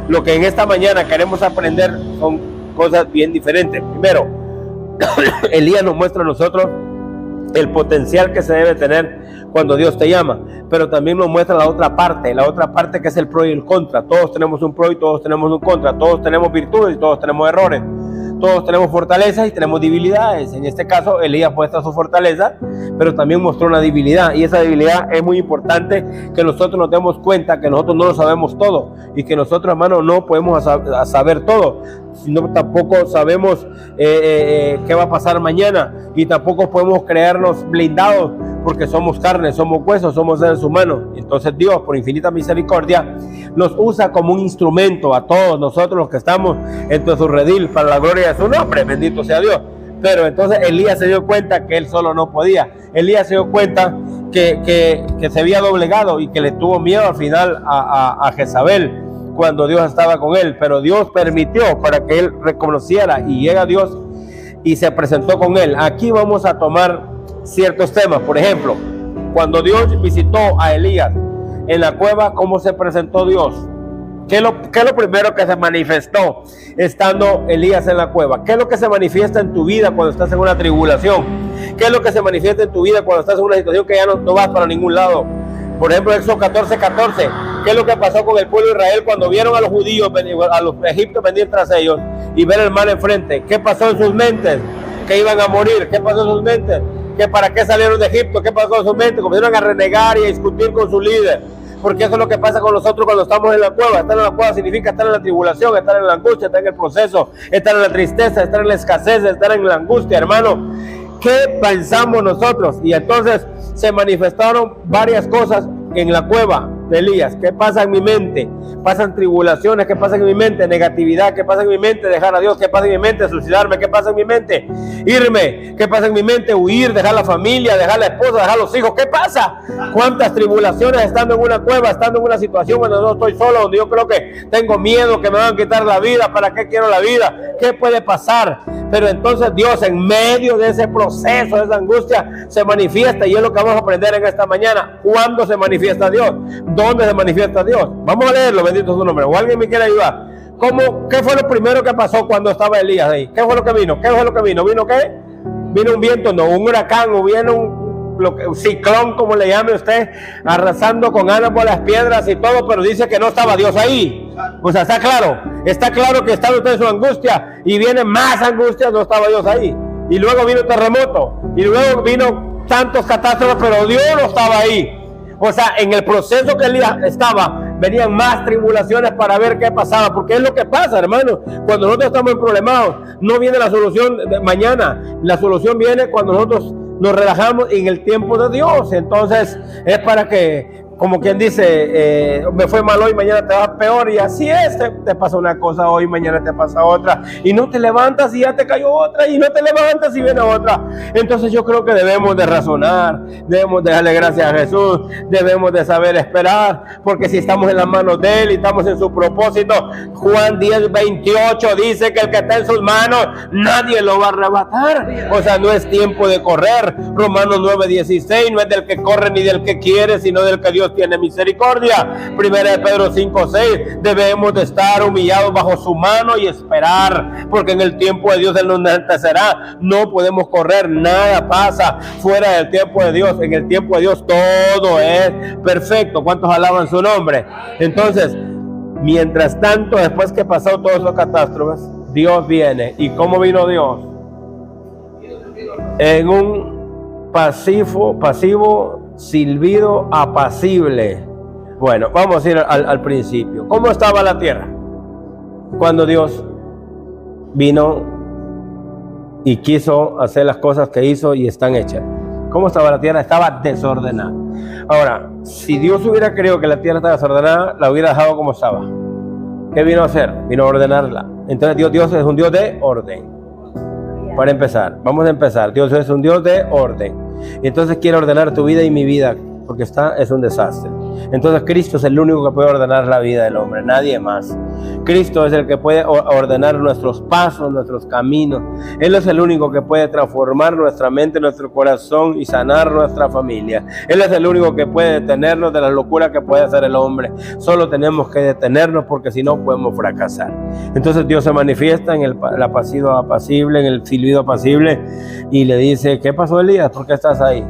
Lo que en esta mañana queremos aprender son cosas bien diferentes. Primero, Elías nos muestra a nosotros el potencial que se debe tener cuando Dios te llama, pero también nos muestra la otra parte que es el pro y el contra. Todos tenemos un pro y todos tenemos un contra, todos tenemos virtudes y todos tenemos errores, todos tenemos fortalezas y tenemos debilidades. En este caso, Elías muestra su fortaleza, pero también mostró una debilidad, y esa debilidad es muy importante que nosotros nos demos cuenta que nosotros no lo sabemos todo, y que nosotros, hermanos, no podemos saber todo, sino tampoco sabemos qué va a pasar mañana, y tampoco podemos creernos blindados, porque somos carne, somos huesos, somos seres humanos. Entonces Dios, por infinita misericordia, nos usa como un instrumento a todos nosotros los que estamos entre su redil, para la gloria de su nombre, bendito sea Dios. Pero entonces Elías se dio cuenta que él solo no podía. Elías se dio cuenta que se había doblegado y que le tuvo miedo al final a Jezabel cuando Dios estaba con él. Pero Dios permitió para que él reconociera, y llega Dios y se presentó con él. Aquí vamos a tomar ciertos temas. Por ejemplo, cuando Dios visitó a Elías en la cueva, ¿cómo se presentó Dios? ¿Qué es lo primero que se manifestó estando Elías en la cueva? ¿Qué es lo que se manifiesta en tu vida cuando estás en una tribulación? ¿Qué es lo que se manifiesta en tu vida cuando estás en una situación que ya no vas para ningún lado? Por ejemplo, Éxodo 14:14. ¿Qué es lo que pasó con el pueblo de Israel cuando vieron a los judíos, a los egipcios venir tras ellos y ver el mar enfrente? ¿Qué pasó en sus mentes? Que iban a morir. ¿Qué pasó en sus mentes? ¿Que para qué salieron de Egipto? ¿Qué pasó en sus mentes? Comenzaron a renegar y a discutir con su líder. Porque eso es lo que pasa con nosotros cuando estamos en la cueva. Estar en la cueva significa estar en la tribulación, estar en la angustia, estar en el proceso, estar en la tristeza, estar en la escasez, estar en la angustia, hermano. ¿Qué pensamos nosotros? Y entonces se manifestaron varias cosas en la cueva de Elías. ¿Qué pasa en mi mente? Pasan tribulaciones. ¿Qué pasa en mi mente? Negatividad. ¿Qué pasa en mi mente? Dejar a Dios. ¿Qué pasa en mi mente? Suicidarme. ¿Qué pasa en mi mente? Irme. ¿Qué pasa en mi mente? Huir, dejar la familia, dejar la esposa, dejar los hijos. ¿Qué pasa? ¿Cuántas tribulaciones estando en una cueva, estando en una situación donde no estoy solo, donde yo creo que tengo miedo que me van a quitar la vida? ¿Para qué quiero la vida? ¿Qué puede pasar? Pero entonces Dios, en medio de ese proceso, de esa angustia, se manifiesta, y es lo que vamos a aprender en esta mañana. ¿Cuándo se manifiesta Dios? ¿Dónde se manifiesta Dios? Vamos a leerlo, bendito su nombre. ¿O alguien me quiere ayudar? ¿Qué fue lo primero que pasó cuando estaba Elías ahí? ¿Qué fue lo que vino? ¿Qué fue lo que vino? ¿Vino qué? Vino un viento, no, un huracán, o vino un ciclón, como le llame usted, arrasando con árboles, piedras y todo, pero dice que no estaba Dios ahí. O sea, está claro que estaba usted en su angustia, y viene más angustia, no estaba Dios ahí. Y luego vino terremoto, y luego vino tantos catástrofes, pero Dios no estaba ahí. O sea, en el proceso que Elías estaba, venían más tribulaciones para ver qué pasaba, porque es lo que pasa, hermano. Cuando nosotros estamos en problemas, no viene la solución de mañana, la solución viene cuando nosotros nos relajamos en el tiempo de Dios. Entonces es para que, como quien dice, me fue mal hoy, mañana te va peor, y así es, te pasa una cosa hoy, mañana te pasa otra, y no te levantas y ya te cayó otra, y no te levantas y viene otra. Entonces yo creo que debemos de razonar, debemos de darle gracias a Jesús, debemos de saber esperar, porque si estamos en las manos de Él y estamos en su propósito, Juan 10:28 dice que el que está en sus manos, nadie lo va a arrebatar. O sea, no es tiempo de correr. Romanos 9:16, no es del que corre ni del que quiere, sino del que Dios tiene misericordia. Primera de Pedro 5:6, debemos de estar humillados bajo su mano y esperar, porque en el tiempo de Dios Él nos antecederá. No podemos correr, nada pasa fuera del tiempo de Dios. En el tiempo de Dios todo es perfecto. ¿Cuántos alaban su nombre? Entonces, mientras tanto, después que pasó todas las catástrofes, Dios viene. ¿Y cómo vino Dios? En un pasivo silbido apacible. Bueno, vamos a ir al principio. ¿Cómo estaba la tierra cuando Dios vino y quiso hacer las cosas que hizo y están hechas? ¿Cómo estaba la tierra? Estaba desordenada. Ahora, si Dios hubiera creído que la tierra estaba desordenada, la hubiera dejado como estaba. ¿Qué vino a hacer? Vino a ordenarla. Entonces Dios es un Dios de orden. Para empezar, vamos a empezar. Dios es un Dios de orden. Entonces quiere ordenar tu vida y mi vida, porque es un desastre. Entonces Cristo es el único que puede ordenar la vida del hombre, nadie más. Cristo es el que puede ordenar nuestros pasos, nuestros caminos. Él es el único que puede transformar nuestra mente, nuestro corazón y sanar nuestra familia. Él es el único que puede detenernos de la locura que puede hacer el hombre. Solo tenemos que detenernos porque si no podemos fracasar. Entonces Dios se manifiesta en el apacido apacible, en el silbido apacible y le dice: ¿qué pasó, Elías? ¿Por qué estás ahí?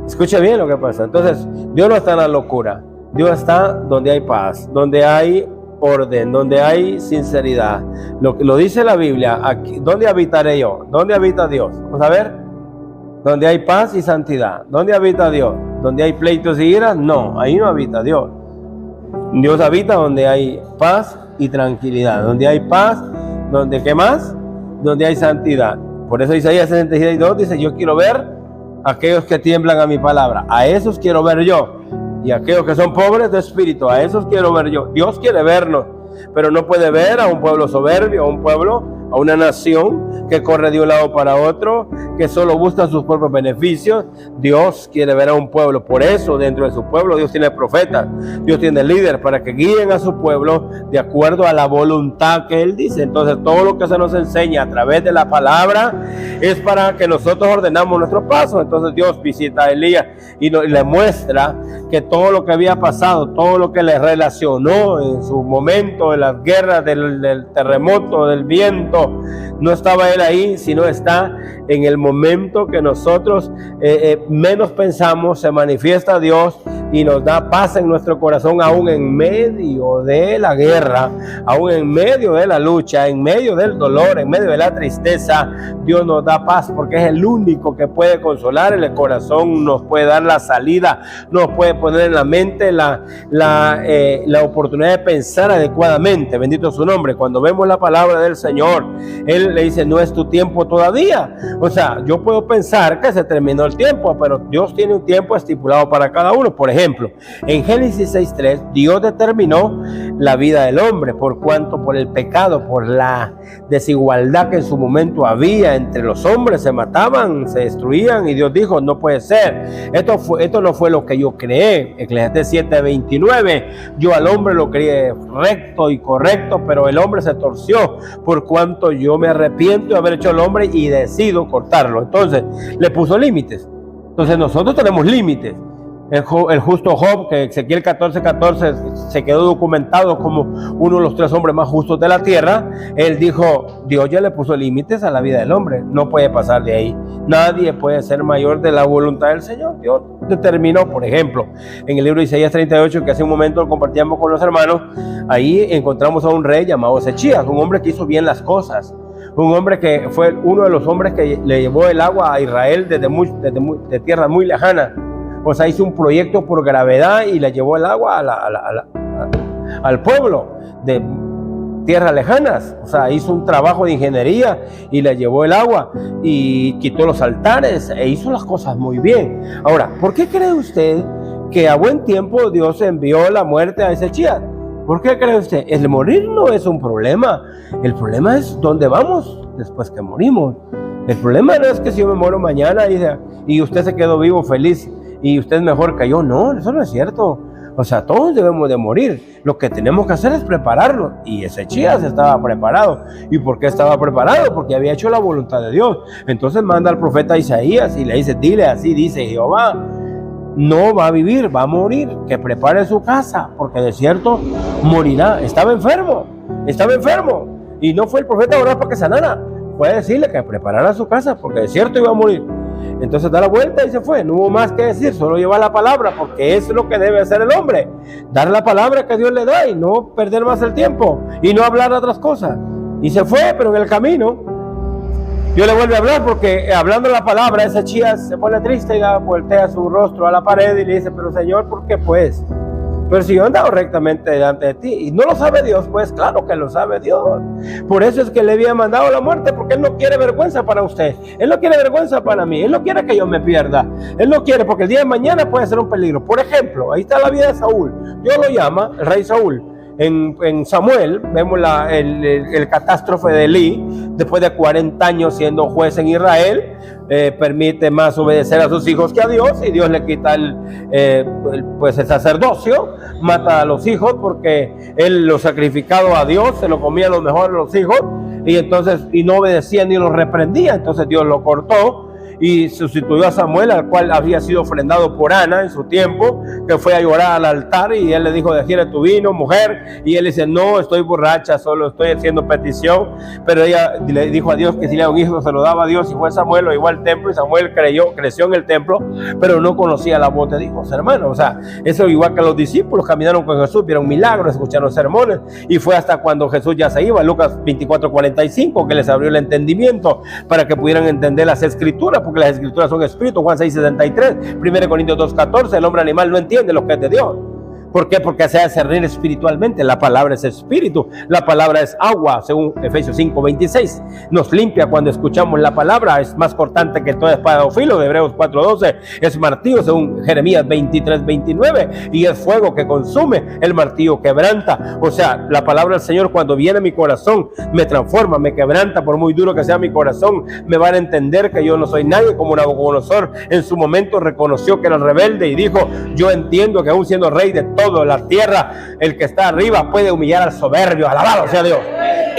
Escuche bien lo que pasa. Entonces Dios no está en la locura. Dios está donde hay paz, donde hay orden, donde hay sinceridad. Lo dice la Biblia. Aquí, ¿dónde habitaré yo? ¿Dónde habita Dios? Vamos a ver. Donde hay paz y santidad. ¿Dónde habita Dios? ¿Donde hay pleitos y iras? No, ahí no habita Dios. Dios habita donde hay paz y tranquilidad. Donde hay paz, donde ¿qué más? Donde hay santidad. Por eso Isaías 66:2 dice: yo quiero ver a aquellos que tiemblan a mi palabra. A esos quiero ver yo. Y aquellos que son pobres de espíritu, a esos quiero ver yo. Dios quiere vernos, pero no puede ver a un pueblo soberbio, a un pueblo, a una nación que corre de un lado para otro, que solo busca sus propios beneficios. Dios quiere ver a un pueblo. Por eso dentro de su pueblo Dios tiene profetas, Dios tiene líderes para que guíen a su pueblo de acuerdo a la voluntad que Él dice. Entonces todo lo que se nos enseña a través de la palabra es para que nosotros ordenamos nuestros pasos. Entonces Dios visita a Elías y le muestra que todo lo que había pasado, todo lo que le relacionó en su momento de las guerras, del terremoto, del viento, no estaba él ahí, sino está en el momento que nosotros menos pensamos. Se manifiesta Dios y nos da paz en nuestro corazón, aún en medio de la guerra, aún en medio de la lucha, en medio del dolor, en medio de la tristeza. Dios nos da paz porque es el único que puede consolar el corazón, nos puede dar la salida, nos puede poner en la mente la oportunidad de pensar adecuadamente. Bendito su nombre. Cuando vemos la palabra del Señor, Él le dice: no es tu tiempo todavía. O sea, yo puedo pensar que se terminó el tiempo, pero Dios tiene un tiempo estipulado para cada uno. Por ejemplo, en Génesis 6:3, Dios determinó la vida del hombre, por cuanto por el pecado, por la desigualdad que en su momento había entre los hombres, se mataban, se destruían, y Dios dijo: no puede ser. Esto no fue lo que yo creé. Eclesiastés 7:29, yo al hombre lo creé recto y correcto, pero el hombre se torció, por cuanto yo me arrepiento de haber hecho al hombre y decido cortarlo. Entonces le puso límites. Entonces nosotros tenemos límites. El justo Job, que Ezequiel 14:14 se quedó documentado como uno de los 3 hombres más justos de la tierra. Él dijo: Dios ya le puso límites a la vida del hombre, no puede pasar de ahí. Nadie puede ser mayor de la voluntad del Señor. Dios determinó, por ejemplo, en el libro de Isaías 38, que hace un momento lo compartíamos con los hermanos, ahí encontramos a un rey llamado Ezechías, un hombre que hizo bien las cosas. Un hombre que fue uno de los hombres que le llevó el agua a Israel de tierras muy lejanas. O sea, hizo un proyecto por gravedad y le llevó el agua al pueblo de tierras lejanas. O sea, hizo un trabajo de ingeniería y le llevó el agua y quitó los altares e hizo las cosas muy bien. Ahora, ¿por qué cree usted que a buen tiempo Dios envió la muerte a Ezechías? ¿Por qué cree usted? El morir no es un problema. El problema es dónde vamos después que morimos. El problema no es que si yo me muero mañana y usted se quedó vivo, feliz, y usted es mejor que yo. No, eso no es cierto. O sea, todos debemos de morir. Lo que tenemos que hacer es prepararnos. Y Ezechías estaba preparado. ¿Y por qué estaba preparado? Porque había hecho la voluntad de Dios. Entonces manda al profeta Isaías y le dice: dile, así dice Jehová, no va a vivir, va a morir, que prepare su casa, porque de cierto morirá. Estaba enfermo, y no fue el profeta a orar para que sanara, fue a decirle que preparara su casa, porque de cierto iba a morir. Entonces da la vuelta y se fue. No hubo más que decir, solo llevar la palabra, porque es lo que debe hacer el hombre: dar la palabra que Dios le da y no perder más el tiempo y no hablar de otras cosas. Y se fue, pero en el camino Dios le vuelve a hablar, porque hablando la palabra, Ezechías se pone triste y voltea su rostro a la pared y le dice: pero Señor, ¿por qué pues? Pero si yo he andado rectamente delante de ti. Y no lo sabe Dios. Pues claro que lo sabe Dios. Por eso es que le había mandado la muerte, porque Él no quiere vergüenza para usted. Él no quiere vergüenza para mí. Él no quiere que yo me pierda. Él no quiere, porque el día de mañana puede ser un peligro. Por ejemplo, ahí está la vida de Saúl. Dios lo llama el rey Saúl. En Samuel vemos el catástrofe de Elí, después de 40 años siendo juez en Israel. permite más obedecer a sus hijos que a Dios, y Dios le quita pues el sacerdocio, mata a los hijos porque él lo sacrificado a Dios, se lo comía los mejores de los hijos, y entonces no obedecía ni lo reprendía. Entonces Dios lo cortó y sustituyó a Samuel, al cual había sido ofrendado por Ana en su tiempo, que fue a llorar al altar, y él le dijo: ¿de tu vino, mujer? Y él dice: no, estoy borracha, solo estoy haciendo petición. Pero ella le dijo a Dios que si le daba un hijo se lo daba a Dios, y fue Samuel, lo llevó al templo, y Samuel creció en el templo, pero no conocía la voz de Dios, hermano. O sea, eso igual que los discípulos caminaron con Jesús, vieron milagros, escucharon sermones, y fue hasta cuando Jesús ya se iba, Lucas 24:45, que les abrió el entendimiento para que pudieran entender las escrituras, porque las escrituras son espíritu. Juan 6:63, 1 Corintios 2:14, el hombre animal no entiende lo que es de Dios. ¿Por qué? Porque se hace discernir espiritualmente. La palabra es espíritu, la palabra es agua, según Efesios 5:26. Nos limpia cuando escuchamos la palabra, es más cortante que toda espada de filo, de Hebreos 4:12. Es martillo, según Jeremías 23:29, y es fuego que consume, el martillo quebranta. O sea, la palabra del Señor, cuando viene a mi corazón, me transforma, me quebranta. Por muy duro que sea mi corazón, me van a entender que yo no soy nadie, como Nabucodonosor en su momento reconoció que era rebelde y dijo: yo entiendo que aún siendo rey de toda la tierra, el que está arriba puede humillar al soberbio. Alabado sea Dios.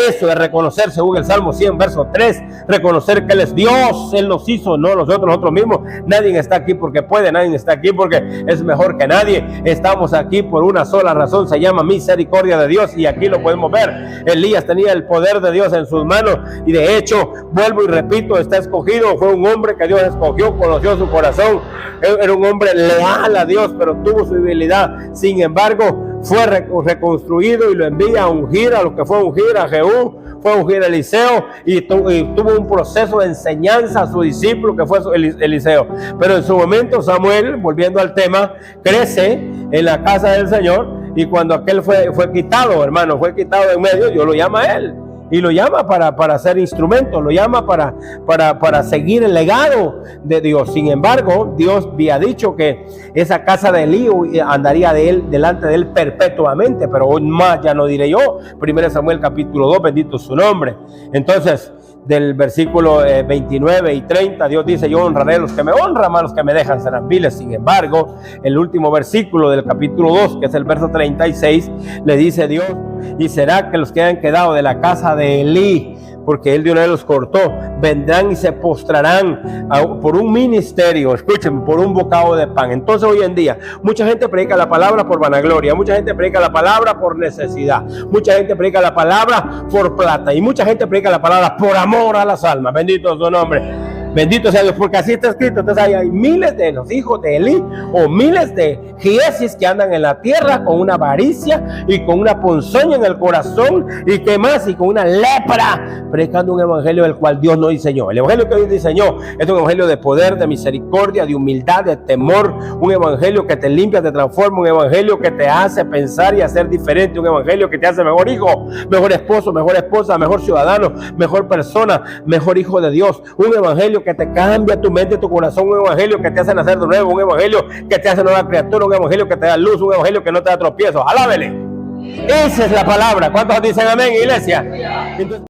Eso es reconocer, según el Salmo 100, verso 3, reconocer que Él es Dios. Él nos hizo, no nosotros mismos. Nadie está aquí porque puede, nadie está aquí porque es mejor que nadie. Estamos aquí por una sola razón, se llama misericordia de Dios, y aquí lo podemos ver. Elías tenía el poder de Dios en sus manos, y de hecho, vuelvo y repito, está escogido. Fue un hombre que Dios escogió, conoció su corazón, era un hombre leal a Dios, pero tuvo su debilidad. Sin embargo, fue reconstruido y lo envía a ungir a lo que fue a ungir a Jehú, fue a ungir a Eliseo, y tuvo un proceso de enseñanza a su discípulo que fue Eliseo. Pero en su momento Samuel, volviendo al tema, crece en la casa del Señor, y cuando aquel fue quitado, hermano, fue quitado de en medio, Dios lo llama a él. Y lo llama para ser instrumento, lo llama para seguir el legado de Dios. Sin embargo, Dios había dicho que esa casa de Elí andaría delante de él perpetuamente, pero hoy más ya no diré yo. 1 Samuel capítulo 2, bendito su nombre. Entonces, del versículo 29 y 30, Dios dice: yo honraré a los que me honran, más los que me dejan serán viles. Sin embargo, el último versículo del capítulo 2, que es el verso 36, le dice Dios: y será que los que hayan quedado de la casa de Elí, porque él de una vez los cortó, vendrán y se postrarán por un ministerio, escuchen, por un bocado de pan. Entonces hoy en día mucha gente predica la palabra por vanagloria, mucha gente predica la palabra por necesidad, mucha gente predica la palabra por plata, y mucha gente predica la palabra por amor a las almas. Bendito su nombre. Bendito sea Dios, porque así está escrito. Entonces hay miles de los hijos de Elí, o miles de Giesis que andan en la tierra con una avaricia y con una ponzoña en el corazón, y qué más, y con una lepra, predicando un evangelio del cual Dios no diseñó. El evangelio que Dios diseñó es un evangelio de poder, de misericordia, de humildad, de temor, un evangelio que te limpia, te transforma, un evangelio que te hace pensar y hacer diferente, un evangelio que te hace mejor hijo, mejor esposo, mejor esposa, mejor ciudadano, mejor persona, mejor hijo de Dios, un evangelio que te cambia tu mente, tu corazón, un evangelio que te hace nacer de nuevo, un evangelio que te hace nueva criatura, un evangelio que te da luz, un evangelio que no te da tropiezos. Alábele. Esa es la palabra. ¿Cuántos dicen amén, iglesia? Entonces,